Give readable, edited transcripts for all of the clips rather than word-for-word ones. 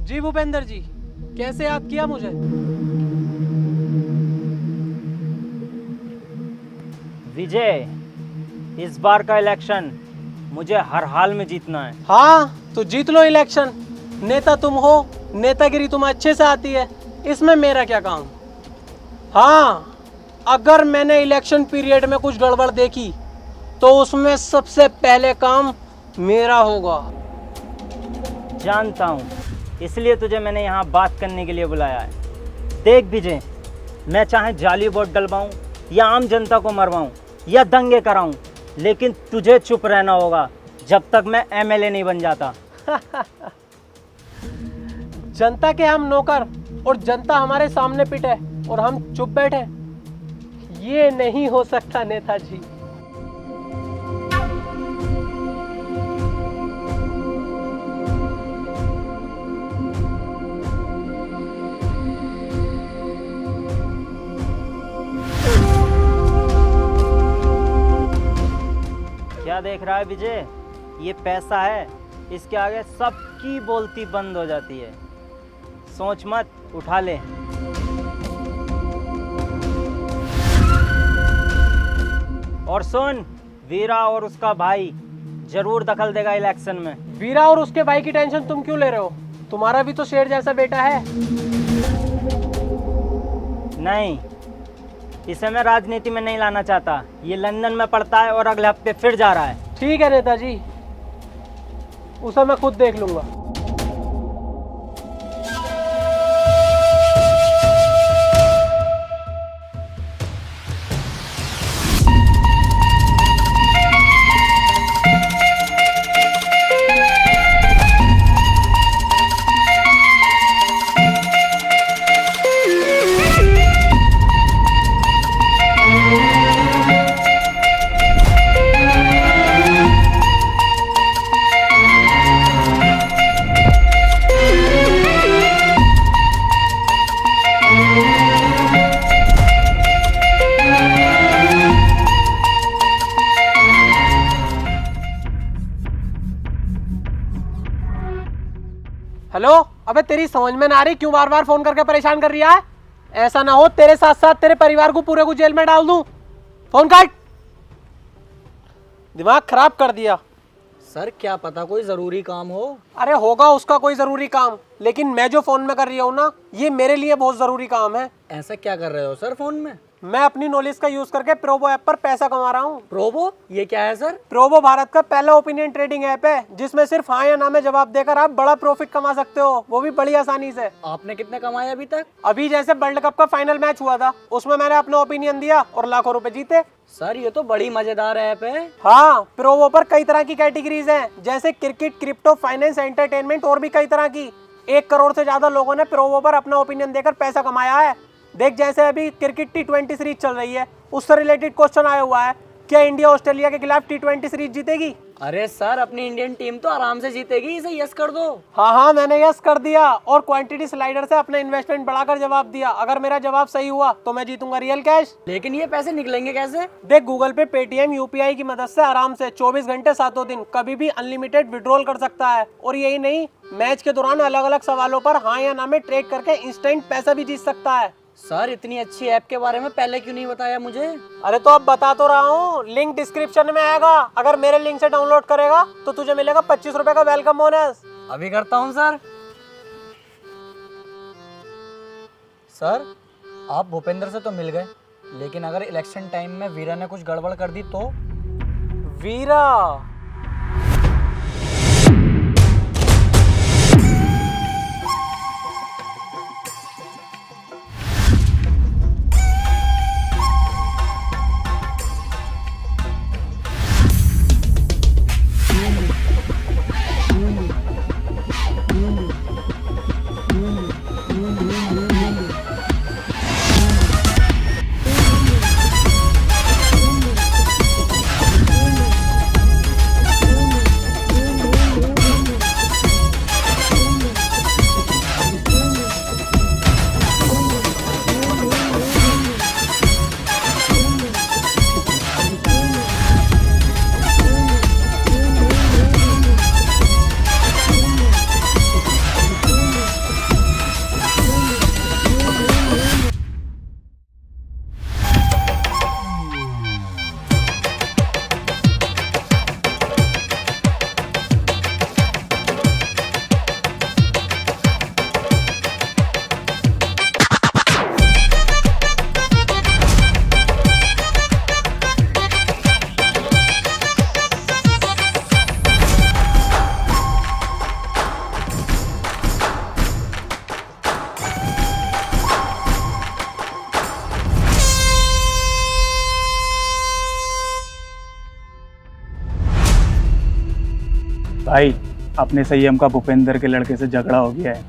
जी भूपेंद्र जी, कैसे याद किया मुझे? विजय, इस बार का इलेक्शन मुझे हर हाल में जीतना है। हाँ तो जीत लो इलेक्शन। नेता तुम हो, नेतागिरी तुम्हें अच्छे से आती है, इसमें मेरा क्या काम। हाँ, अगर मैंने इलेक्शन पीरियड में कुछ गड़बड़ देखी तो उसमें सबसे पहले काम मेरा होगा। जानता हूँ, इसलिए तुझे मैंने यहाँ बात करने के लिए बुलाया है। देख विजय, मैं चाहे जाली वोट डलवाऊँ या आम जनता को मरवाऊँ या दंगे कराऊँ, लेकिन तुझे चुप रहना होगा जब तक मैं एमएलए नहीं बन जाता। जनता के हम नौकर और जनता हमारे सामने पिटे और हम चुप बैठे, ये नहीं हो सकता नेताजी। क्या देख रहा है विजय? ये पैसा है, इसके आगे सबकी बोलती बंद हो जाती है। सोच मत, उठा ले। और सुन, वीरा और उसका भाई जरूर दखल देगा इलेक्शन में। वीरा और उसके भाई की टेंशन तुम क्यों ले रहे हो? तुम्हारा भी तो शेर जैसा बेटा है। नहीं, इसे मैं राजनीति में नहीं लाना चाहता। ये लंदन में पढ़ता है और अगले हफ्ते फिर जा रहा है। ठीक है नेताजी, उसे मैं खुद देख लूंगा। हेलो, अबे तेरी समझ में ना आ रही क्यों बार बार फोन करके परेशान कर रही है? ऐसा ना हो तेरे साथ साथ तेरे परिवार को पूरे को जेल में डाल दूं। फोन काट। दिमाग खराब कर दिया। सर क्या पता कोई जरूरी काम हो। अरे होगा उसका कोई जरूरी काम, लेकिन मैं जो फोन में कर रही हूँ ना, ये मेरे लिए बहुत जरूरी काम है। ऐसा क्या कर रहे हो सर फोन में? मैं अपनी नॉलेज का यूज करके प्रोबो ऐप पर पैसा कमा रहा हूँ। प्रोबो ये क्या है सर? प्रोबो भारत का पहला ओपिनियन ट्रेडिंग ऐप है, जिसमें सिर्फ हाँ या ना में जवाब देकर आप बड़ा प्रॉफिट कमा सकते हो, वो भी बड़ी आसानी से। आपने कितने कमाए अभी तक? अभी जैसे वर्ल्ड कप का फाइनल मैच हुआ था, उसमें मैंने अपना ओपिनियन दिया और लाखों रुपए जीते। सर ये तो बड़ी मजेदार ऐप है। हाँ, प्रोबो पर कई तरह की कैटेगरीज हैं, जैसे क्रिकेट, क्रिप्टो, फाइनेंस, एंटरटेनमेंट और भी कई तरह की। 1 करोड़ से ज्यादा लोगों ने प्रोबो पर अपना ओपिनियन देकर पैसा कमाया है। देख, जैसे अभी क्रिकेट T20 सीरीज चल रही है, उससे रिलेटेड क्वेश्चन आया हुआ है, क्या इंडिया ऑस्ट्रेलिया के खिलाफ T20 सीरीज जीतेगी? अरे सर अपनी इंडियन टीम तो आराम से जीतेगी, इसे यस कर दो। हाँ, मैंने यस कर दिया और क्वांटिटी स्लाइडर से अपना इन्वेस्टमेंट बढ़ाकर जवाब दिया। अगर मेरा जवाब सही हुआ तो मैं जीतूंगा रियल कैश। लेकिन ये पैसे निकलेंगे कैसे? देख, गूगल पे, पेटीएम, यूपीआई की मदद से आराम से 24 घंटे 7 दिन कभी भी अनलिमिटेड विड्रॉल कर सकता है। और यही नहीं, मैच के दौरान अलग अलग सवालों पर हाँ या ना में ट्रेड करके इंस्टेंट पैसा भी जीत सकता है। सर इतनी अच्छी ऐप के बारे में पहले क्यों नहीं बताया मुझे? अरे तो अब बता तो रहा हूँ, लिंक डिस्क्रिप्शन में आएगा। अगर मेरे लिंक से डाउनलोड करेगा तो तुझे मिलेगा 25 रुपए का वेलकम बोनस। अभी करता हूँ सर। सर आप भूपेंद्र से तो मिल गए, लेकिन अगर इलेक्शन टाइम में वीरा ने कुछ गड़बड़ कर दी तो? वीरा? भाई, अपने संयम का भूपेंद्र के लड़के से झगड़ा हो गया है।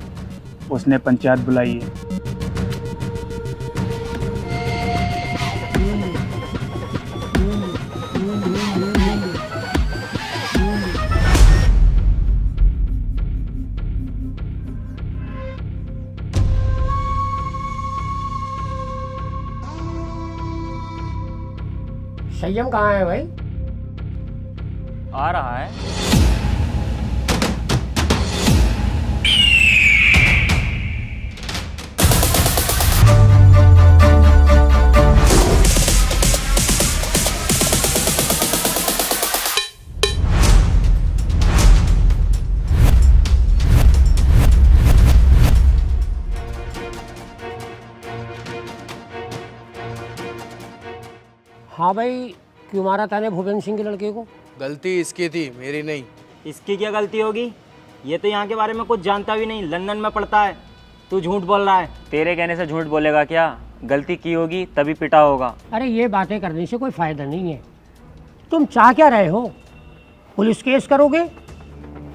उसने पंचायत बुलाई है। संयम कहाँ है भाई? आ रहा है। हाँ भाई, क्यों मारा ताने भूपेंद्र सिंह के लड़के को? गलती इसकी थी, मेरी नहीं। इसकी क्या गलती होगी? ये तो यहाँ के बारे में कुछ जानता भी नहीं, लंदन में पढ़ता है। तू झूठ बोल रहा है। तेरे कहने से झूठ बोलेगा क्या? गलती की होगी तभी पिटा होगा। अरे ये बातें करने से कोई फायदा नहीं है। तुम चाह क्या रहे हो? पुलिस केस करोगे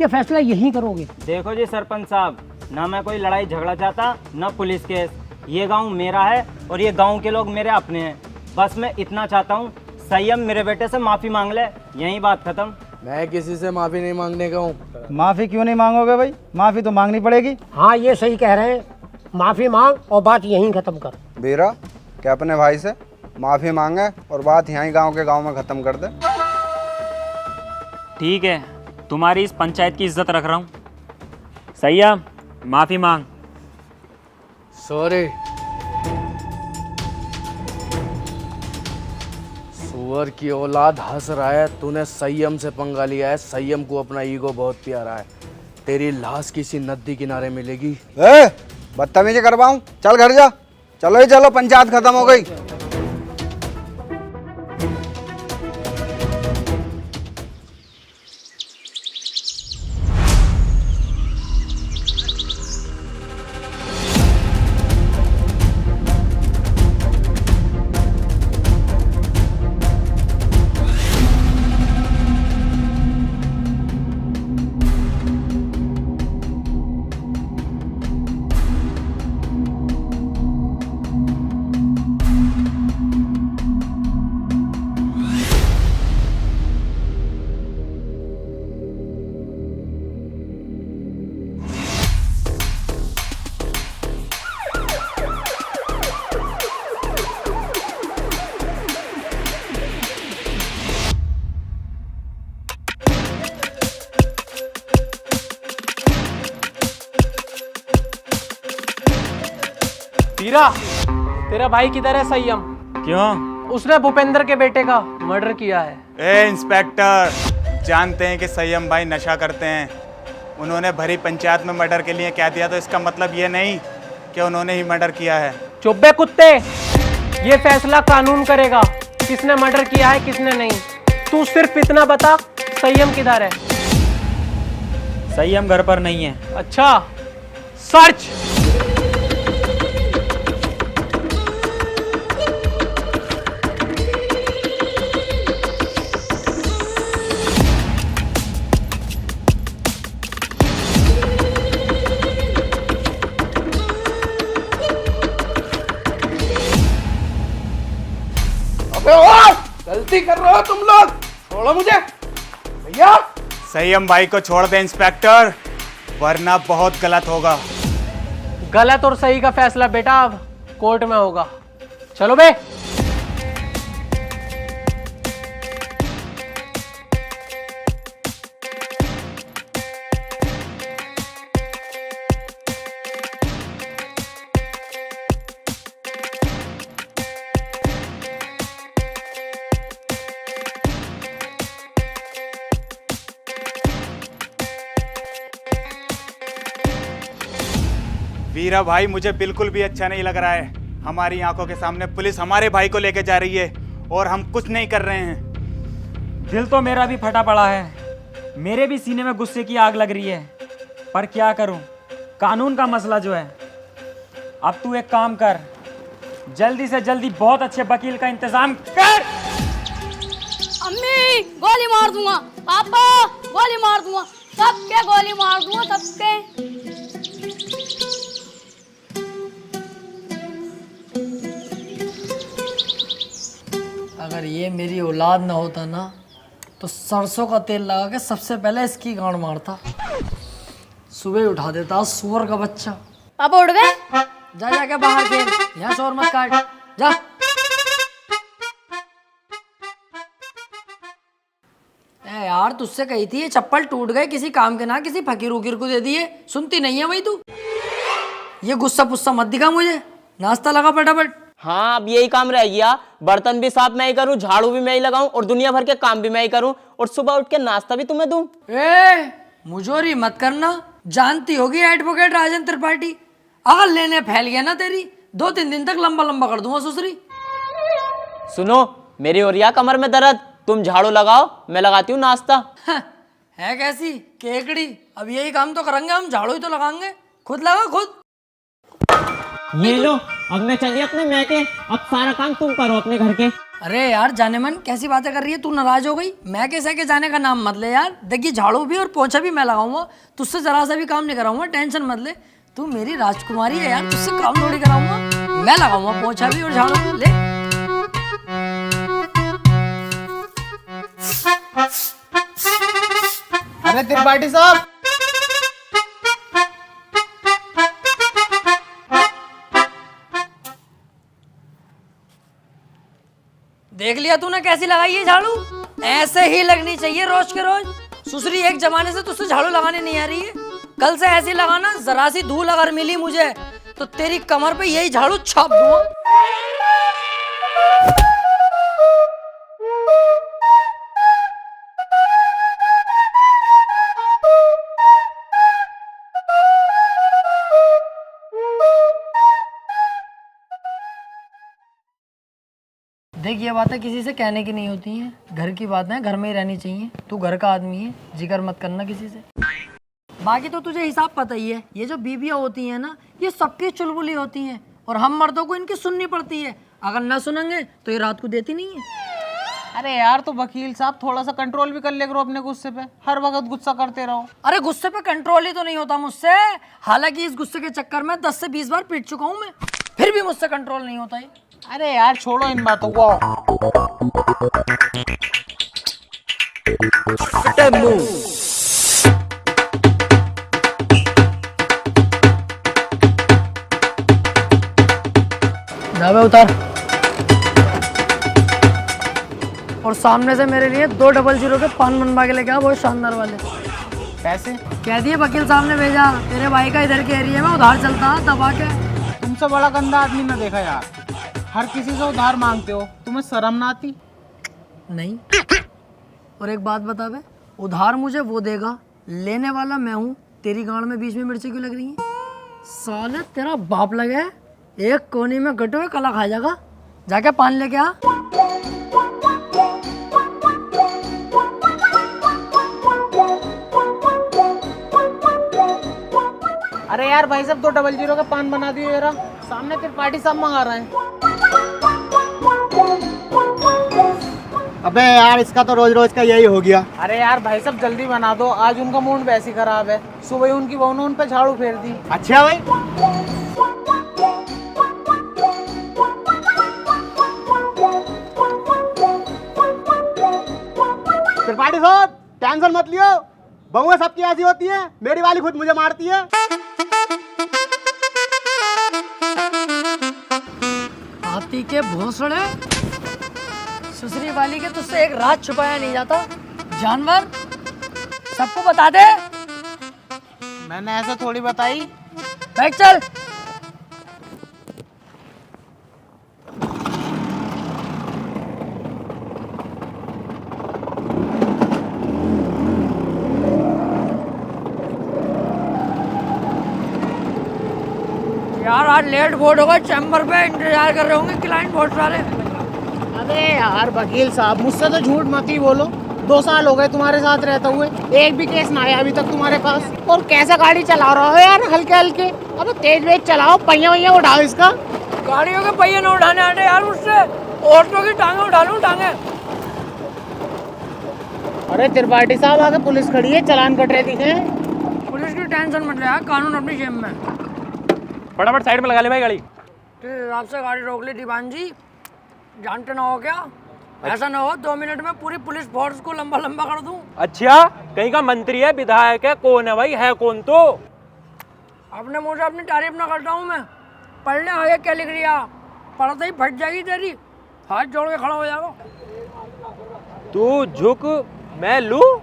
या फैसला यहीं करोगे? देखो जी सरपंच साहब, ना मैं कोई लड़ाई झगड़ा चाहता ना पुलिस केस। ये गांव मेरा है और ये गांव के लोग मेरे अपने हैं। बस मैं इतना चाहता हूँ, संयम मेरे बेटे से माफ़ी मांग ले, यही बात खत्म। मैं किसी से माफी नहीं मांगने का हूँ। माफ़ी क्यों नहीं मांगोगे भाई? माफ़ी तो मांगनी पड़ेगी। हाँ ये सही कह रहे हैं, माफ़ी मांग और बात यहीं ख़त्म कर। वीरा, क्या अपने भाई से माफ़ी मांगे और बात यहीं गांव के गांव में ख़त्म कर दे। ठीक है, तुम्हारी इस पंचायत की इज्जत रख रहा हूँ। संयम, माफ़ी मांग। सॉरी। सुअर की औलाद हंस रहा है, तूने संयम से पंगा लिया है। संयम को अपना ईगो बहुत प्यारा है। तेरी लाश किसी नदी किनारे मिलेगी। ए, बदतमीजी करवाऊं? चल घर जा। चलो ही चलो, पंचायत खत्म हो गई। वीरा, तेरा भाई किधर है संयम? क्यों? उसने भूपेंद्र के बेटे का मर्डर किया है। ए इंस्पेक्टर, जानते हैं कि संयम भाई नशा करते हैं। उन्होंने भरी पंचायत में मर्डर के लिए कह दिया तो इसका मतलब ये नहीं कि उन्होंने ही मर्डर किया है। चुप बे कुत्ते, ये फैसला कानून करेगा किसने मर्डर किया है किसने नहीं। तू सिर्फ इतना बता, संयम किधर है? संयम घर पर नहीं है। अच्छा, सर्च। गलती कर रहे हो तुम लोग, छोड़ो मुझे भैया। संयम भाई को छोड़ दे इंस्पेक्टर, वरना बहुत गलत होगा। गलत और सही का फैसला बेटा अब कोर्ट में होगा। चलो बे। वीरा भाई, मुझे बिल्कुल भी अच्छा नहीं लग रहा है। हमारी आंखों के सामने पुलिस हमारे भाई को लेके जा रही है और हम कुछ नहीं कर रहे हैं। दिल तो मेरा भी फटा पड़ा है, मेरे भी सीने में गुस्से की आग लग रही है, पर क्या करूं, कानून का मसला जो है। अब तू एक काम कर, जल्दी से जल्दी बहुत अच्छे वकील का इंतजाम कर। अम्मी गोली मार दूंगा, पापा गोली मार दूंगा, सबके गोली मार दूंगा, सबके। अगर ये मेरी औलाद ना होता ना तो सरसों का तेल लगा के सबसे पहले इसकी गांड मारता, सुबह उठा देता सुअर का बच्चा। पापा उठ गए? जा जाके बाहर खेल, यहाँ शोर मत काट, जा। ए यार, तुझसे कही थी ये चप्पल टूट गए, किसी काम के ना किसी फकीर उकीर को दे दिए, सुनती नहीं है भाई तू। ये गुस्सा पुस्सा मत दिखा मुझे, नाश्ता लगा फटाफट। हाँ, अब यही काम रह गया, बर्तन भी साफ मैं ही करूं, झाड़ू भी मैं ही लगाऊं और दुनिया भर के काम भी मैं ही करूं और सुबह उठ के नाश्ता भी तुम्हें दूं। ए मुझोरी मत करना, जानती होगी एडवोकेट राजन त्रिपाठी, अगर लेने फैल गया ना तेरी 2-3 दिन तक लंबा लंबा कर दूंगा ससुरी। सुनो, मेरी ओरिया कमर में दर्द, तुम झाड़ू लगाओ, मैं लगाती हूँ नाश्ता। है कैसी केकड़ी, अब यही काम तो करेंगे हम, झाड़ू ही तो लगाएंगे, खुद लगा खुद। ये लो, अब मैं चलिए अपने मैके, अब सारा काम तुम करो अपने घर के। अरे यार जाने मन, कैसी बातें कर रही है तू, नाराज हो गई? मैं कैसे के जाने का नाम मत ले यार, देखिए झाड़ू भी और पोछा भी मैं लगाऊंगा, तुझसे जरा सा भी काम नहीं कराऊंगा, टेंशन मत ले। तू मेरी राजकुमारी है यार, तुझसे काम थोड़ी कराऊंगा, मैं लगाऊंगा पोछा भी और झाड़ू भी। ले अरे त्रिपाठी साहब, देख लिया तूने कैसी लगाई है झाड़ू, ऐसे ही लगनी चाहिए रोज के रोज। सुसरी एक जमाने से तुझसे झाड़ू लगाने नहीं आ रही है, कल से ऐसी लगाना, जरा सी धूल अगर मिली मुझे तो तेरी कमर पे यही झाड़ू छाप दूंगा। देख, ये बातें किसी से कहने की नहीं होती हैं, घर की बातें घर में ही रहनी चाहिए। तू घर का आदमी है, जिक्र मत करना किसी से। बाकी तो तुझे हिसाब पता ही है, ये जो बीबियाँ होती हैं ना, ये सबकी चुलबुली होती हैं और हम मर्दों को इनकी सुननी पड़ती है, अगर ना सुनेंगे तो ये रात को देती नहीं है। अरे यार तो वकील साहब थोड़ा सा कंट्रोल भी कर ले करो अपने गुस्से पे, हर वक्त गुस्सा करते रहो। अरे गुस्से पे कंट्रोल ही तो नहीं होता मुझसे, हालांकि इस गुस्से के चक्कर में 10 से 20 बार पीट चुका हूँ मैं, फिर भी मुझसे कंट्रोल नहीं होता है। अरे यार छोड़ो इन बातों को। जावे उतार, और सामने से मेरे लिए 200 के पान बनवा के लेके आ, बहुत शानदार वाले। पैसे कह दिए वकील साहब ने भेजा, तेरे भाई का इधर के एरिया में उधार चलता है दबा के। तुमसे बड़ा गंदा आदमी ना देखा यार। हर किसी से उधार मांगते हो, तुम्हें शर्म ना आती? नहीं। और एक बात बता बे, उधार मुझे वो देगा, लेने वाला मैं हूँ। तेरी गांड में बीच में मिर्ची क्यों लग रही है? साले तेरा बाप लगे है, एक कोने में गटे हुए कला खा जाएगा। जाके पान लेके आ। अरे यार भाई साहब 200 का पान बना दियो जरा, सामने त्रिपाठी साहब मंगा रहे हैं। अबे यार इसका तो रोज रोज का यही हो गया। अरे यार भाई साहब जल्दी बना दो, आज उनका मूड वैसे ही खराब है। सुबह ही उनकी बहू ने उन पे झाड़ू फेर दी। अच्छा भाई। त्रिपाठी साहब टेंशन मत लियो, बहुएं सबकी ऐसी होती है, मेरी वाली खुद मुझे मारती है। हाथी के भोसड़े, ससुरी वाली के तुझसे एक रात छुपाया नहीं जाता। जानवर सबको बता दे। मैंने ऐसा थोड़ी बताई। बैठ चल। यार आज लेट बोर्ड होगा, चैम्बर पे इंतजार कर रहे होंगे क्लाइंट बहुत सारे। अबे यार वकील साहब मुझसे तो झूठ मत ही बोलो, 2 साल हो गए तुम्हारे साथ रहते हुए, एक भी केस ना आया अभी तक तुम्हारे पास। और कैसा गाड़ी चला रहा हो यार, हल्के हल्के। अबे तेज वेज चलाओ, पहिया वहिया उठाओ इसका। गाड़ियों के पहिए न उठाने आते यार मुझसे, ऑटो की टांगे उठा लूं टांगे। अरे त्रिपाठी साहब आगे पुलिस खड़ी है, चालान कट रहे दिखे। पुलिस की टेंशन मत ले यार, कानून अपनी जेब में। फटाफट साइड में लगा ले भाई गाड़ी। तेरे हिसाब से गाड़ी रोक ली दीवान जी, जानते ना हो क्या? ऐसा ना हो 2 मिनट में पूरी पुलिस फोर्स को लंबा लंबा कर दूं। अच्छा कहीं का मंत्री है, विधायक है, कौन है भाई, है कौन? तो अपने मुंह से अपनी तारीफ ना करता हूँ मैं। पढ़ने आगे क्या लिख रही है, पढ़ते ही फट जाएगी तेरी, हाथ जोड़ के खड़ा हो जाएगा। तू झुक मैं लूं।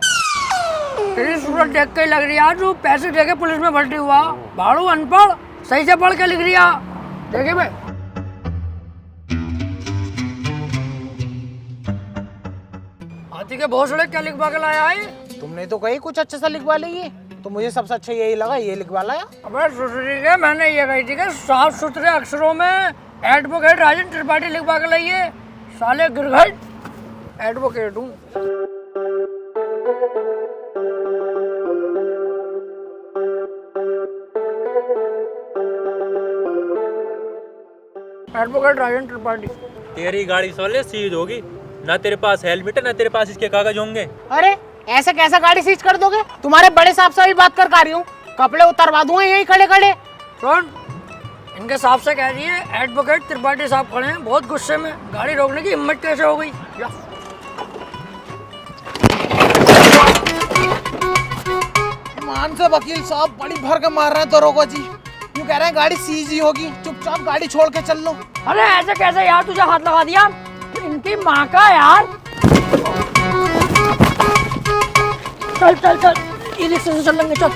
तेरी सूरत देख के ही लग रही है तू पैसे दे के पुलिस में भर्ती हुआ। भाड़ू अनपढ़, सही से पढ़ के लिख रही है। देखिए भाई हाथी के भोसड़े क्या लिखवा के लाया है? तुमने तो कही कुछ अच्छा सा लिखवा ली, तो मुझे सबसे अच्छा यही लगा, ये लिखवा लाया। अबे सुसरी के मैंने ये कही थी कि साफ सुथरे अक्षरों में एडवोकेट राजन त्रिपाठी लिखवा के लाइए। साले गिरघट एडवोकेट हूँ। एडवोकेट राजन त्रिपाठी। तेरी गाड़ी साले सीज होगी, ना तेरे पास हेलमेट है ना तेरे पास इसके कागज होंगे। अरे ऐसे कैसा गाड़ी सीज कर दोगे? तुम्हारे बड़े साहब से भी बात कर रही हूँ, कपड़े उतरवा दूंगा यही खड़े खड़े। सुन, इनके साहब से कह दिए एडवोकेट त्रिपाठी साहब खड़े हैं, बहुत गुस्से में। गाड़ी रोकने की हिम्मत कैसे हो गई? मान से वकील साहब बड़ी भर के मार रहे हैं दरोगा जी, यूँ कह रहे हैं गाड़ी सीज ही होगी, चुपचाप गाड़ी छोड़ के चल लो। अरे ऐसे कैसे यार, तुझे हाथ लगा दिया? इनकी माँ का यार। चल चल चल, ई रिक्शा से चल लेंगे, चल।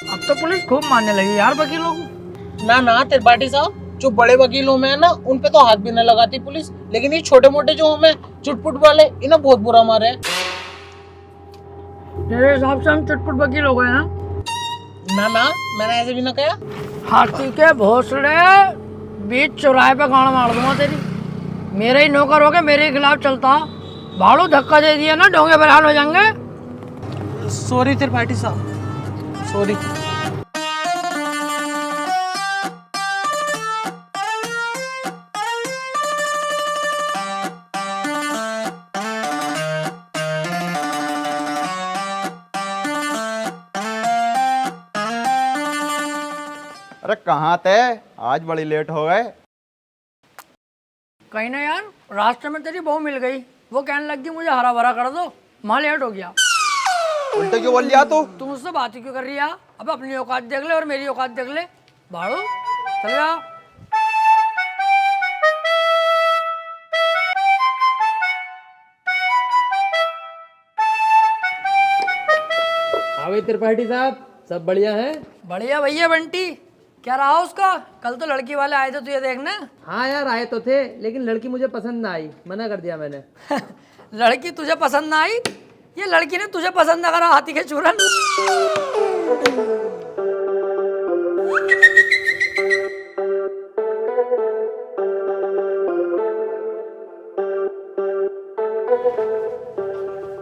अब तो पुलिस खूब मारने लगी यार वकीलों को। ना त्रिपाठी साहब, जो बड़े वकीलों में है ना उन पे तो हाथ भी न लगाती पुलिस, लेकिन ये छोटे मोटे जो हमें चुटपुट वाले इन्हें बहुत बुरा मारे हैं। तेरे हिसाब से हम चुटपुट वकील हो गए हैं? ना मैंने ऐसे भी ना कहा। हाथी के भोसड़े, बीच चौराहे पे गाड़ मार दूंगा तेरी। मेरे ही नौकर हो गए, मेरे ही खिलाफ चलता। भाड़ू धक्का दे दिया ना, डोंगे बरहाल हो जाएंगे। सॉरी त्रिपाठी साहब, सॉरी। अरे कहाँ थे, आज बड़ी लेट हो गए। कहीं ना यार, रास्ते में तेरी बहू मिल गई, वो कहने लगी मुझे हरा भरा कर दो, वहाँ लेट हो गया। उल्टे क्यों बोल लिया तू? तुम मुझसे बात ही क्यों कर रही है? अब अपनी औकात देख ले और मेरी औकात देख ले। भाड़ू चल जा। हाँ भाई त्रिपाठी साहब, सब बढ़िया है? बढ़िया भैया बंटी। क्या रहा उसका? कल तो लड़की वाले आए थे तुझे देखने। हाँ यार आए तो थे, लेकिन लड़की मुझे पसंद ना आई, मना कर दिया मैंने। लड़की तुझे पसंद ना आई? ये लड़की ने तुझे पसंद ना करा, हाथी के चूरन।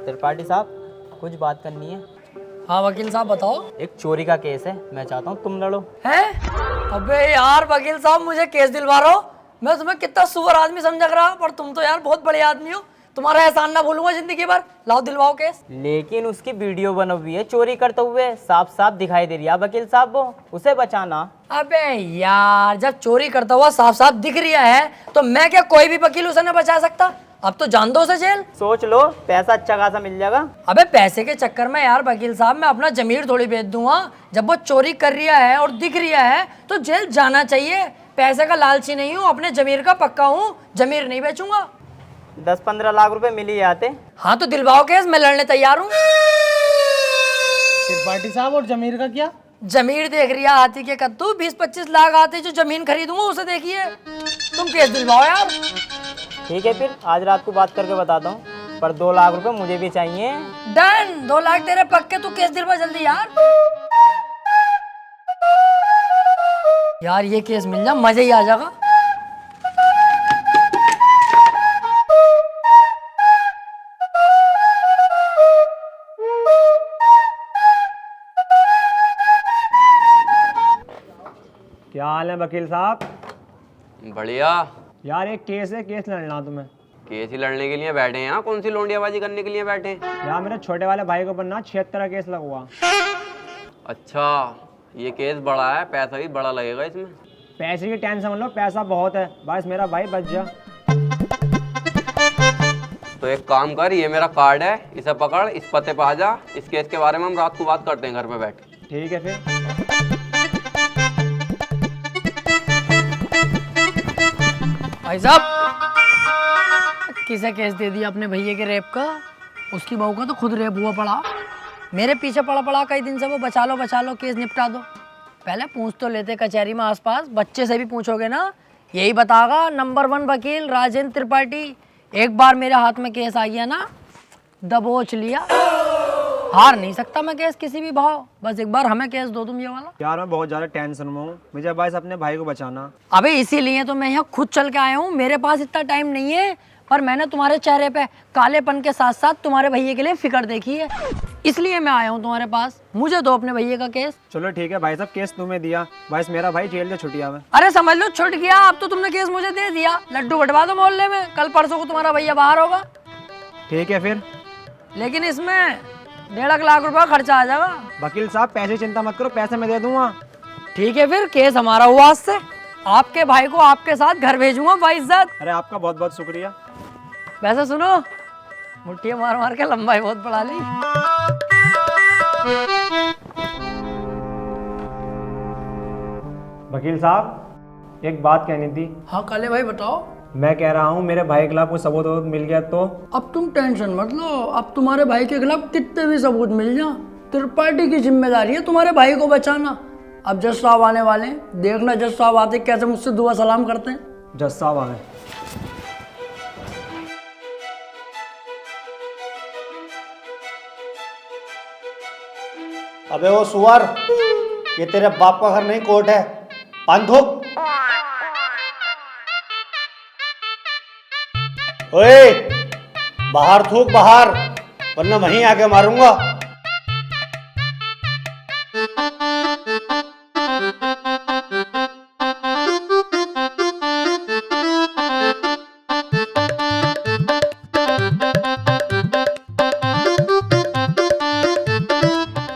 त्रिपाठी साहब कुछ बात करनी है। हाँ वकील साहब बताओ। एक चोरी का केस है, मैं चाहता हूँ तुम लड़ो। है? अबे यार वकील साहब मुझे केस दिलवा रहे हो। मैं तुम्हें कितना सुअर आदमी समझ रहा, पर तुम तो यार बहुत बड़े आदमी हो। तुम्हारा एहसान ना भूलूंगा जिंदगी भर। लाओ दिलवाओ केस। लेकिन उसकी वीडियो बनी हुई है चोरी करते हुए, साफ साफ दिखाई दे रही है वकील साहब, वो उसे बचाना। अबे यार जब चोरी करता हुआ साफ साफ दिख रहा है तो मैं क्या कोई भी वकील उसे न बचा सकता? अब तो जान दो उसे जेल। सोच लो, पैसा अच्छा खासा मिल जाएगा। अबे पैसे के चक्कर में यार वकील साहब मैं अपना जमीर थोड़ी बेच दूंगा। जब वो चोरी कर रहा है और दिख रहा है तो जेल जाना चाहिए। पैसे का लालची नहीं हूँ, अपने जमीर का पक्का हूँ, जमीर नहीं बेचूंगा। 10-15 लाख रुपए मिल ही जाते। हाँ तो दिलवाओ केस, मैं लड़ने तैयार हूँ। त्रिपाठी साहब और जमीर का क्या? जमीर देख रही है हाथी के कद्दू, 20-25 लाख आते जो जमीन खरीदूंगा उसे देखिए। तुम केस दिलवाओ यार। ठीक है फिर आज रात को बात करके बताता हूँ, पर 2 लाख रुपए मुझे भी चाहिए। डन, 2 लाख तेरे पक्के। तू केस दिलवा जल्दी यार। यार ये केस मिल जा मजा ही आ जाएगा। क्या हाल है वकील साहब? बढ़िया। यार एक केस है, केस लड़ना तुम्हें। केस ही लड़ने के लिए बैठे हैं यहाँ? कौन सी लोंडियाबाजी करने के लिए बैठे हैं? यार मेरे छोटे वाले भाई को बनना 76 का केस लगवा। अच्छा ये केस बड़ा है, पैसा भी बड़ा लगेगा इसमें। पैसे की टेंशन मत लो, पैसा बहुत है, बस मेरा भाई बच जा। तो एक काम कर, ये मेरा कार्ड है, इसे पकड़, इस पते पे आ जा। इस केस के बारे में हम रात को बात करते हैं घर में बैठ। ठीक है फिर। भाई साहब किसे केस दे दिया अपने भैया के रेप का? उसकी बहू का तो खुद रेप हुआ पड़ा। मेरे पीछे पड़ा पड़ा कई दिन से वो, बचा लो केस निपटा दो। पहले पूछ तो लेते कचहरी में आसपास, बच्चे से भी पूछोगे ना यही बतागा नंबर 1 वकील राजेंद्र त्रिपाठी। एक बार मेरे हाथ में केस आ गया ना, दबोच लिया। हार नहीं सकता मैं केस किसी भी भाव। बस एक बार हमें केस दो तुम ये वाला। यार मैं बहुत ज्यादा टेंशन में हूँ, मुझे बस अपने भाई को बचाना। अबे इसीलिए तो मैं यहाँ खुद चल के आया हूँ। मेरे पास इतना टाइम नहीं है, पर मैंने तुम्हारे चेहरे पे कालेपन के साथ साथ तुम्हारे भैया के लिए फिक्र देखी है, इसलिए मैं आया हूँ तुम्हारे पास। मुझे दो अपने भैया का केस। चलो ठीक है भाई साहब, केस तुम्हें दिया, बस मेरा भाई जेल से छुट्टिया में। अरे समझ लो छुट गया, अब तो तुमने केस मुझे दे दिया। लड्डू बंटवा दो मोहल्ले में, कल परसों को तुम्हारा भैया बाहर होगा। ठीक है फिर। लेकिन इसमें 1.5 लाख रुपया खर्चा आ जाएगा। वकील साहब पैसे चिंता मत करो, पैसे मैं दे दूंगा। ठीक है फिर, केस हमारा हुआ आज से। आपके भाई को आपके साथ घर भेजूंगा बाइज्जत। अरे आपका बहुत बहुत शुक्रिया। वैसे सुनो, मुट्ठी मार मार के लंबाई बहुत बढ़ा ली। वकील साहब एक बात कहनी थी। हाँ काले भाई बताओ। मैं कह रहा हूँ मेरे भाई के खिलाफ कोई सबूत मिल गया तो? अब तुम टेंशन मत लो, अब तुम्हारे भाई के खिलाफ कितने भी सबूत मिल जाए, त्रिपाठी की जिम्मेदारी है तुम्हारे भाई को बचाना। अब जज साहब आने वाले हैं, देखना जज साहब आते कैसे मुझसे दुआ सलाम करते हैं। जज साहब आ गए। अबे वो सुअर, ये तेरे बाप का घर नहीं कोर्ट है। पान थूक। ओए बाहर थूक बाहर, वरना वहीं आके मारूंगा।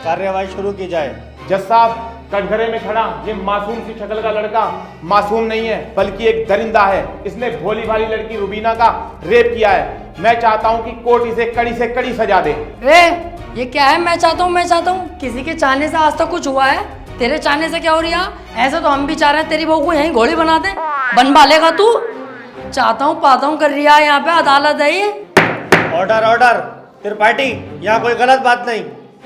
कार्यवाही शुरू की जाए। जज साहब कटघरे में खड़ा ये मासूम सी शक्ल का लड़का मासूम नहीं है, बल्कि एक दरिंदा है। इसने भोली भाली लड़की रुबीना का रेप किया है। मैं चाहता हूं कि कोर्ट इसे कड़ी से कड़ी सजा दे। ये क्या है? मैं चाहता हूँ? किसी के चाहने से आज तक कुछ हुआ है? तेरे चाहने से क्या हो रहा? ऐसा तो हम भी चाह रहे हैं तेरी बहू को यहीं घोड़ी बना दे। बनवा लेगा तू? चाहता हूँ पाता हूँ कर रहा है, यहाँ पे अदालत है ये। Order order. त्रिपाठी यहाँ कोई गलत बात नहीं।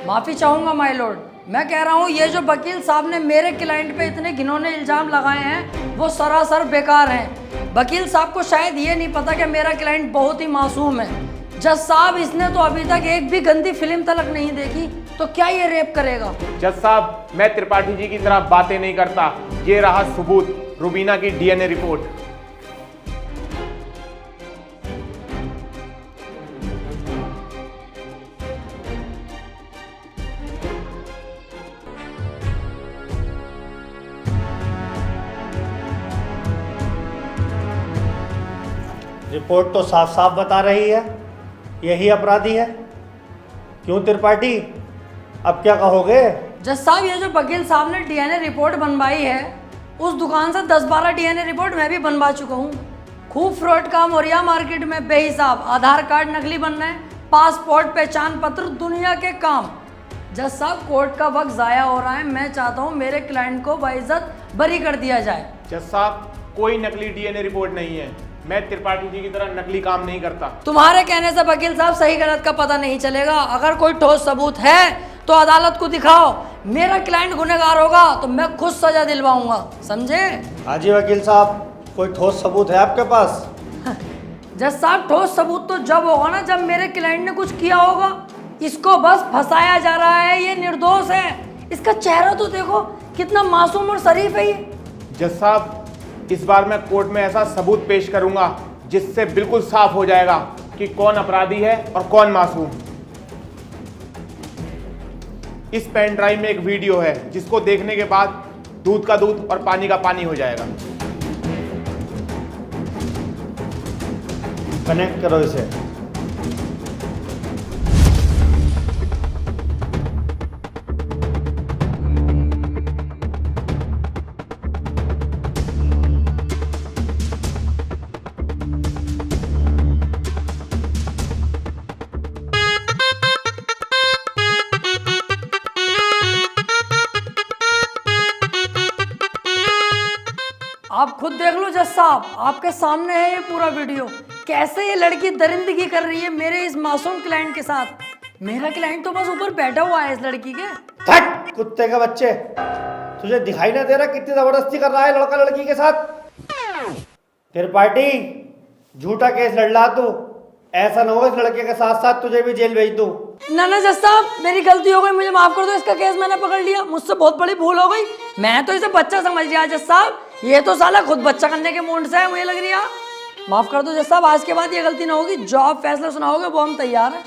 माफी चाहूंगा माय लॉर्ड, मैं कह रहा हूँ ये जो वकील साहब ने मेरे क्लाइंट पे इतने घिनौने इल्जाम लगाए हैं वो सरासर बेकार हैं। वकील साहब को शायद ये नहीं पता कि मेरा क्लाइंट बहुत ही मासूम है। जज साहब इसने तो अभी तक एक भी गंदी फिल्म तलक नहीं देखी, तो क्या ये रेप करेगा? जज साहब, मैं त्रिपाठी जी की तरह बातें नहीं करता। ये रहा सबूत, रुबीना की डीएनए रिपोर्ट। रिपोर्ट तो साफ साफ बता रही है यही अपराधी है। क्यों त्रिपाठी, अब क्या कहोगे? जज साहब, ये जो वकील साहब ने डीएनए रिपोर्ट बनवाई है, उस दुकान से 10-12 डीएनए रिपोर्ट मैं भी बनवा चुका हूँ। खूब फ्रॉड काम हो रहा मार्केट में बेहिसाब। आधार कार्ड नकली बन रहे हैं, पासपोर्ट, पहचान पत्र, दुनिया के काम। जज साहब, कोर्ट का वक्त ज़ाया हो रहा है। मैं चाहता हूँ मेरे क्लाइंट को बाइज्जत बरी कर दिया जाए। जज साहब, कोई नकली डीएनए रिपोर्ट नहीं है। मैं त्रिपाठी जी की तरह नकली काम नहीं करता। तुम्हारे कहने से वकील साहब सही गलत का पता नहीं चलेगा। अगर कोई ठोस सबूत है तो अदालत को दिखाओ। मेरा क्लाइंट गुनहगार होगा तो मैं खुद सजा दिलवाऊंगा, समझे? हाँ जी वकील साहब, कोई ठोस सबूत है आपके पास? जज साहब, ठोस सबूत तो जब होगा ना जब मेरे क्लाइंट ने कुछ किया होगा। इसको बस फंसाया जा रहा है, ये निर्दोष है। इसका चेहरा तो देखो, कितना मासूम और शरीफ है ये। जज साहब, इस बार मैं कोर्ट में ऐसा सबूत पेश करूंगा जिससे बिल्कुल साफ हो जाएगा कि कौन अपराधी है और कौन मासूम। इस पेन ड्राइव में एक वीडियो है जिसको देखने के बाद दूध का दूध और पानी का पानी हो जाएगा। कनेक्ट करो इसे। आप खुद देख लो जज साहब, आपके सामने है ये पूरा वीडियो। कैसे ये लड़की दरिंदगी कर रही है मेरे इस मासूम क्लाइंट के साथ। मेरा क्लाइंट तो बस ऊपर बैठा हुआ है इस लड़की के। हट कुत्ते के बच्चे, तुझे दिखाई ना दे रहा कितनी जबरदस्ती कर रहा है लड़का लड़की के साथ? त्रिपाठी, झूठा केस लड़ रहा तू। ऐसा ना हो इस लड़के के साथ साथ तुझे भी जेल भेज दूं। ना ना जज साहब, मेरी गलती हो गई, मुझे माफ कर दो। इसका केस मैंने पकड़ लिया, मुझसे बहुत बड़ी भूल हो गई। मैं तो इसे बच्चा समझ लिया जज साहब, ये तो साला खुद बच्चा करने के मूड से है, मुझे लग रही है। माफ कर दो जज साहब, आज के बाद ये गलती ना होगी। जो आप फैसला सुनाओगे वो हम तैयार हैं।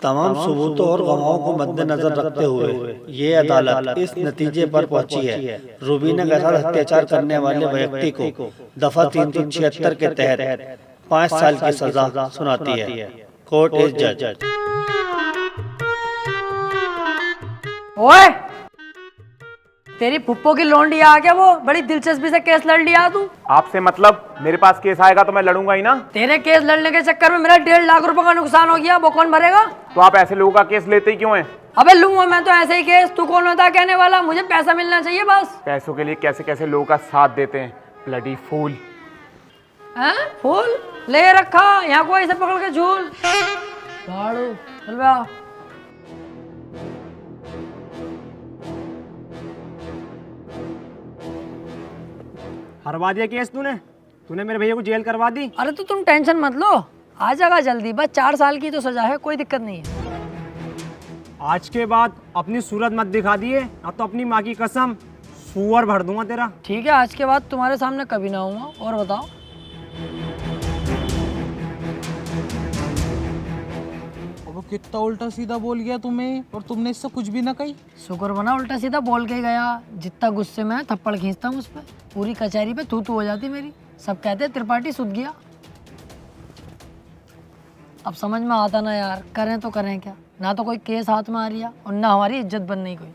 तमाम सबूतों और गवाहों को मद्देनजर रखते हुए ये अदालत इस नतीजे पर पहुंची है, रुबीना के साथ अत्याचार करने वाले व्यक्ति को दफा 376 के तहत 5 साल की सजा सुनाती है। कोर्ट इज जज। ओए, तेरी फुप्पो की लौंडी आ गया, वो बड़ी दिलचस्पी से केस लड़ लिया तू। आपसे मतलब? मेरे पास केस आएगा तो मैं लड़ूंगा ही ना। तेरे केस लड़ने के चक्कर में मेरा 1.5 लाख रुपए का नुकसान हो गया, वो कौन भरेगा? तो आप ऐसे लोगों का केस लेते ही क्यों हैं? अबे लूंगा मैं तो ऐसे ही केस, तू कौन होता कहने वाला? मुझे पैसा मिलना चाहिए बस। पैसों के लिए कैसे कैसे लोगों का साथ देते हैं, ब्लडी फूल। हैं? फूल ले रखा यहाँ को ऐसे पकड़ के झूल। चल बे। हरवा दिया केस तूने मेरे भैया को जेल करवा दी। अरे तो तुम टेंशन मत लो, आ जाएगा जल्दी। बस 4 साल की तो सजा है, कोई दिक्कत नहीं है। आज के बाद अपनी सूरत मत दिखा दिए, अब तो अपनी माँ की कसम सुअर भर दूंगा तेरा। ठीक है, आज के बाद तुम्हारे सामने कभी ना आऊंगा। और बताओ? वो कितना उल्टा सीधा बोल गया तुम्हें, और तुमने इससे कुछ भी ना कही। शुक्र बना उल्टा सीधा बोल के गया। जितना गुस्से में थप्पड़ खींचता हूँ उस पर, पूरी कचहरी पे तू हो जाती मेरी। सब कहते त्रिपाठी सुध गया। अब समझ में आता ना यार, करें तो करें क्या। ना तो कोई केस हाथ में आ रही है और ना हमारी इज्जत बन नहीं कोई।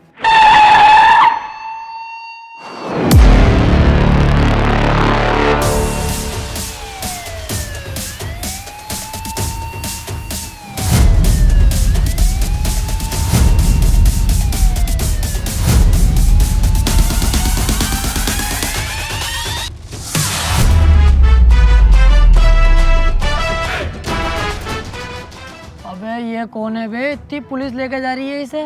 ये कौन है बे? इतनी पुलिस लेके जा रही है इसे।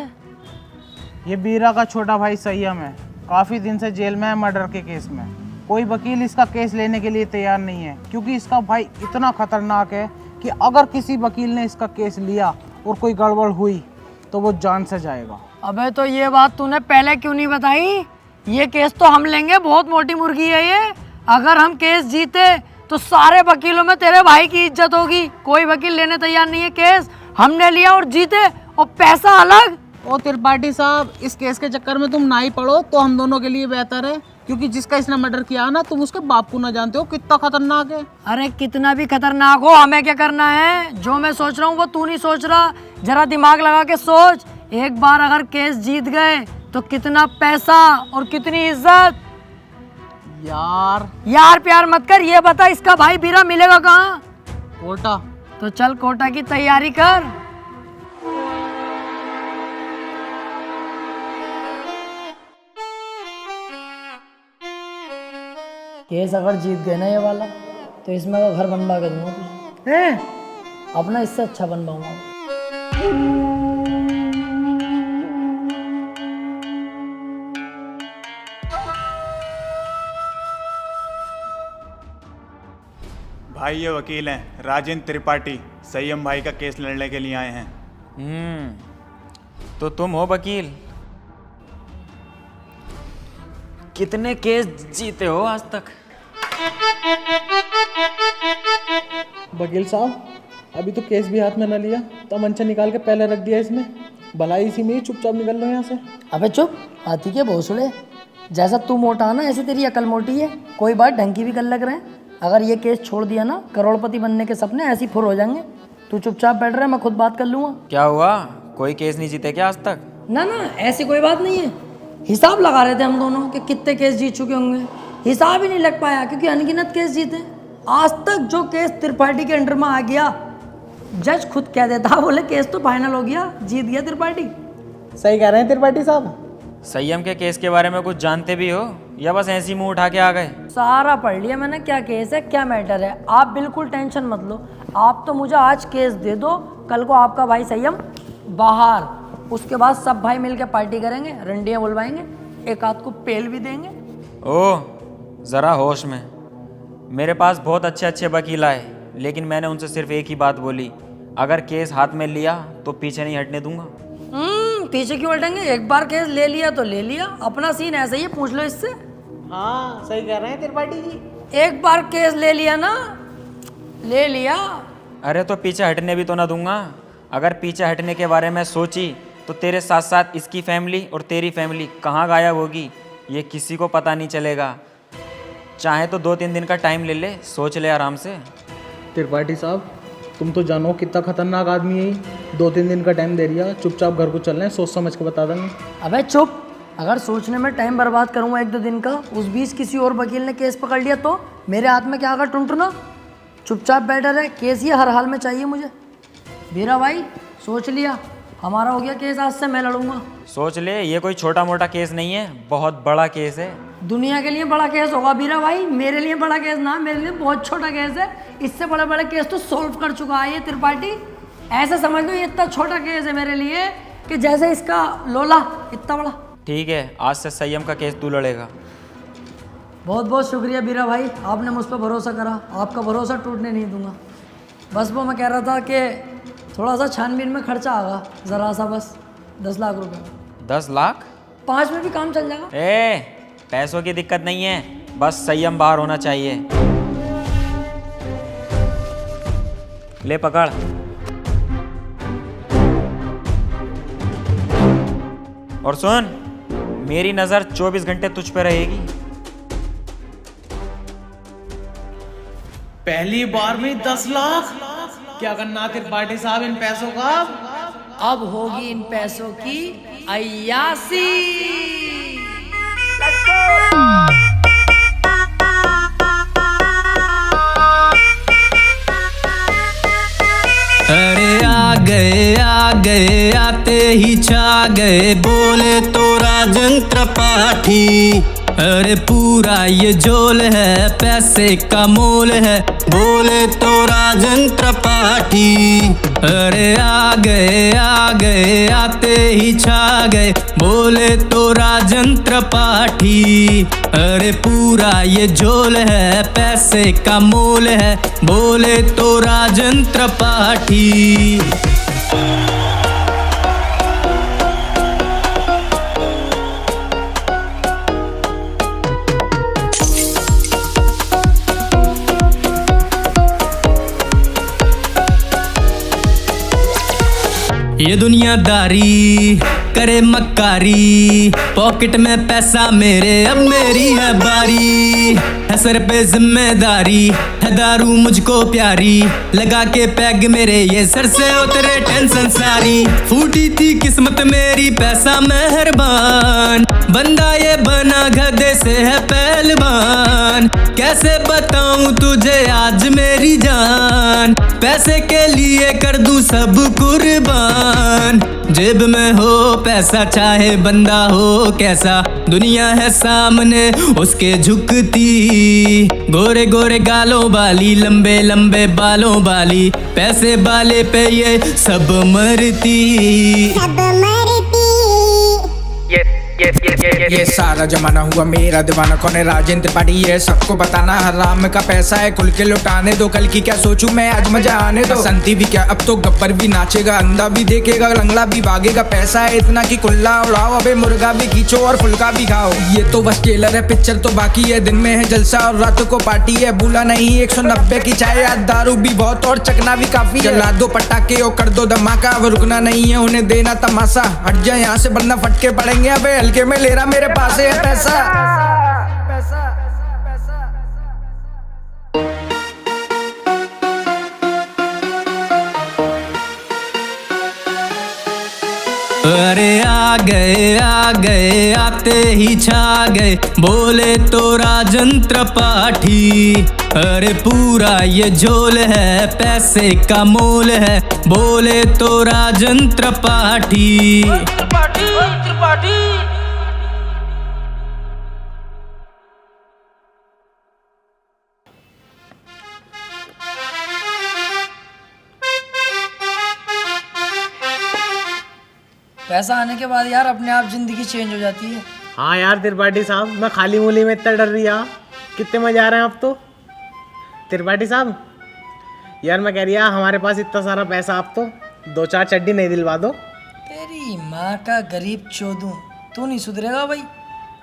ये बीरा का छोटा भाई संयम है, काफ़ी दिन से जेल में है मर्डर के केस में। कोई वकील इसका केस लेने के लिए तैयार नहीं है, क्योंकि इसका भाई इतना खतरनाक है कि अगर किसी वकील ने इसका केस लिया और कोई गड़बड़ हुई तो वो जान से जाएगा। अबे तो ये बात तूने पहले क्यों नहीं बताई? ये केस तो हम लेंगे, बहुत मोटी मुर्गी है ये। अगर हम केस जीते तो सारे वकीलों में तेरे भाई की इज्जत होगी। कोई वकील लेने तैयार नहीं है केस, हमने लिया और जीते, और पैसा अलग। ओ त्रिपाठी साहब, इस केस के चक्कर में तुम ना ही पड़ो तो हम दोनों के लिए बेहतर है, क्योंकि जिसका इसने मर्डर किया ना, तुम उसके बाप को ना जानते हो कितना खतरनाक है। अरे कितना भी खतरनाक हो, हमें क्या करना है? जो मैं सोच रहा हूँ वो तू नहीं सोच रहा। जरा दिमाग लगा के सोच, एक बार अगर केस जीत गए तो कितना पैसा और कितनी इज्जत। यार प्यार मत कर, ये बता इसका भाई बीरा मिलेगा कहाँ? कोटा। तो चल कोटा की तैयारी कर। केस अगर जीत गए ना ये वाला, तो इसमें का घर बनवा के दूंगा तुझे। अपना इससे अच्छा बनवाऊंगा। भाई ये वकील हैं राजेंद्र त्रिपाठी, संयम भाई का केस लड़ने के लिए आए हैं। तो तुम हो वकील? कितने केस जीते हो आज तक? वकील साहब, अभी तो केस भी हाथ में न लिया, तो मंचा निकाल के पहले रख दिया इसने। भलाई इसी में ही चुपचाप निकल लो यहाँ से। अबे चुप, हाथी के भोसड़े। जैसा तू मोटा है ना, ऐसी तेरी अकल मोटी है। कोई बात ढंग की भी कर लग रहे हैं। अगर ये केस छोड़ दिया ना, करोड़पति बनने के सपने ऐसे ही फुर हो जाएंगे। तू चुपचाप बैठ रहा है, मैं खुद बात कर लूँगा। क्या हुआ, कोई केस नहीं जीते क्या आज तक? ना ना, ऐसी कोई बात नहीं है। हिसाब लगा रहे थे हम दोनों कि कितने केस जीत चुके होंगे। हिसाब ही नहीं लग पाया, क्योंकि अनगिनत केस जीते। आज तक जो केस त्रिपाठी के अंडर में आ गया, जज खुद कह देता, बोले केस तो फाइनल हो गया, जीत गया त्रिपाठी। सही कह रहे हैं त्रिपाठी साहब। संयम के केस के बारे में कुछ जानते भी हो या बस ऐसी मुंह उठा के आ गए? सारा पढ़ लिया मैंने, क्या केस है क्या मैटर है। आप बिल्कुल टेंशन मत लो। आप तो मुझे आज केस दे दो, कल को आपका भाई संयम बाहर, उसके बाद सब भाई मिलकर पार्टी करेंगे, रंडियाँ बुलवाएंगे, एक आध को पेल भी देंगे। ओह, ज़रा होश में। मेरे पास बहुत अच्छे अच्छे वकील आए, लेकिन मैंने उनसे सिर्फ एक ही बात बोली, अगर केस हाथ में लिया तो पीछे नहीं हटने दूंगा। पीछे क्यों हटेंगे? एक बार केस ले लिया तो ले लिया, अपना सीन ऐसा ही है, पूछ लो इससे। हाँ सही कह रहे हैं त्रिपाठी जी। एक बार केस ले लिया ना, ले लिया। अरे तो पीछे हटने भी तो ना दूंगा। अगर पीछे हटने के बारे में सोची तो तेरे साथ साथ इसकी फैमिली और तेरी फैमिली कहाँ गायब होगी ये किसी को पता नहीं चलेगा। चाहे तो 2-3 दिन का टाइम ले ले, सोच ले आराम से। त्रिपाठी साहब, तुम तो जानो कितना खतरनाक आदमी है। 2-3 दिन का टाइम दे दिया, चुपचाप घर को चल रहे हैं, सोच समझ के बता देंगे। अबे चुप, अगर सोचने में टाइम बर्बाद करूँगा 1-2 दिन का, उस बीच किसी और वकील ने केस पकड़ लिया तो मेरे हाथ में क्या आगा टुनटुना। चुपचाप बैठा रहे, केस ये हर हाल में चाहिए मुझे। बीरा भाई सोच लिया, हमारा हो गया केस, आज से मैं लड़ूंगा। सोच ले, ये कोई छोटा मोटा केस नहीं है, बहुत बड़ा केस है। दुनिया के लिए बड़ा केस होगा बीरा भाई, मेरे लिए बड़ा केस ना, मेरे लिए बहुत छोटा केस है। इससे बड़े बड़े केस तो सॉल्व कर चुका है ये त्रिपाठी। ऐसे समझ लो ये इतना छोटा केस है मेरे लिए कि जैसे इसका लोला इतना बड़ा। ठीक है, आज से संयम का केस तू लड़ेगा। बहुत बहुत शुक्रिया बीरा भाई, आपने मुझ पर भरोसा करा। आपका भरोसा टूटने नहीं दूंगा। बस वो मैं कह रहा था कि थोड़ा सा छानबीन में खर्चा आगा, ज़रा सा, बस 10 लाख रुपए। 10 लाख? 5 में भी काम चल जाएगा। पैसों की दिक्कत नहीं है, बस संयम बाहर होना चाहिए। ले पकड़। और सुन, मेरी नजर 24 घंटे तुझ पे रहेगी। पहली बार में 10 लाख? क्या करना त्रिपाठी साहब इन पैसों का? अब होगी इन पैसों की अय्यासी। अरे आ गए आते ही छा गए, बोले तो राजेंद्र त्रिपाठी। अरे पूरा ये झोल है, पैसे का मोल है, बोले तो राजन त्रिपाठी। अरे आ गए आते ही छा गए, बोले तो राजन त्रिपाठी। अरे पूरा ये झोल है, पैसे का मोल है, बोले तो राजन त्रिपाठी। ये दुनियादारी करे मक्कारी, पॉकेट में पैसा मेरे अब मेरी है बारी। है सर पे जिम्मेदारी, है दारू मुझको प्यारी, लगा के पैग मेरे ये सर से उतरे टेंशन सारी। फूटी थी किस्मत मेरी पैसा मेहरबान, बंदा ये बना गधे से है पहलवान। कैसे बताऊं तुझे आज मेरी जान, पैसे के लिए कर दूं सब कुर्बान। जेब में हो पैसा चाहे बंदा हो कैसा, दुनिया है सामने उसके झुकती। गोरे गोरे गालों वाली, लंबे लंबे बालों वाली, पैसे वाले पे ये सब मरती। ये सारा जमाना हुआ मेरा दीवाना, कौन है राजन त्रिपाठी ये सबको बताना। हराम का पैसा है खुल के लुटाने दो, कल की क्या सोचूं मैं आज मजा आने दो। संती भी क्या अब तो गब्बर भी नाचेगा, अंधा भी देखेगा, लंगड़ा भी भागेगा। पैसा है इतना कि कुल्ला उड़ाओ, अबे मुर्गा भी खींचो और फुल्का भी खाओ। ये तो बस ट्रेलर है, पिक्चर तो बाकी है। दिन में है जलसा और रात को पार्टी है, भूला नहीं 190 की चाय, याद दारू भी बहुत और चकना भी काफी है। जला दो पटाखे और कर दो धमाका, अब रुकना नहीं है उन्हें देना तमाशा। हट जाए यहाँ से वरना फटके पड़ेंगे, अबे हल्के में ले रहा मेरे पास है पैसा। अरे आ गए आते ही छा गए, बोले तो राजन त्रिपाठी। अरे पूरा ये झोल है, पैसे का मोल है, बोले तो राजन त्रिपाठी। पैसा आने के बाद यार अपने आप जिंदगी चेंज हो जाती है। हाँ यार त्रिपाठी साहब, मैं खाली मूली में इतना डर रही है, कितने मजे आ रहे हैं अब तो। त्रिपाठी साहब यार मैं कह रही है हमारे पास इतना सारा पैसा, आप तो 2-4 चड्डी नहीं दिलवा दो। तेरी माँ का गरीब चोदू, तू नहीं सुधरेगा भाई।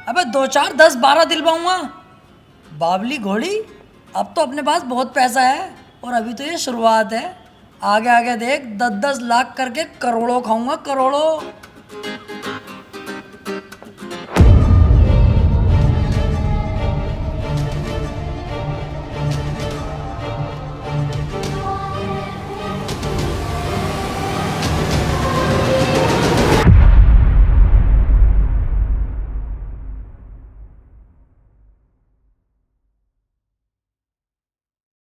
अबे 2-4 10-12 दिलवाऊंगा। बाबली घोड़ी, अब तो अपने पास बहुत पैसा है और अभी तो ये शुरुआत है। आगे आगे देख 10-10 लाख करके करोड़ों खाऊंगा, करोड़ों।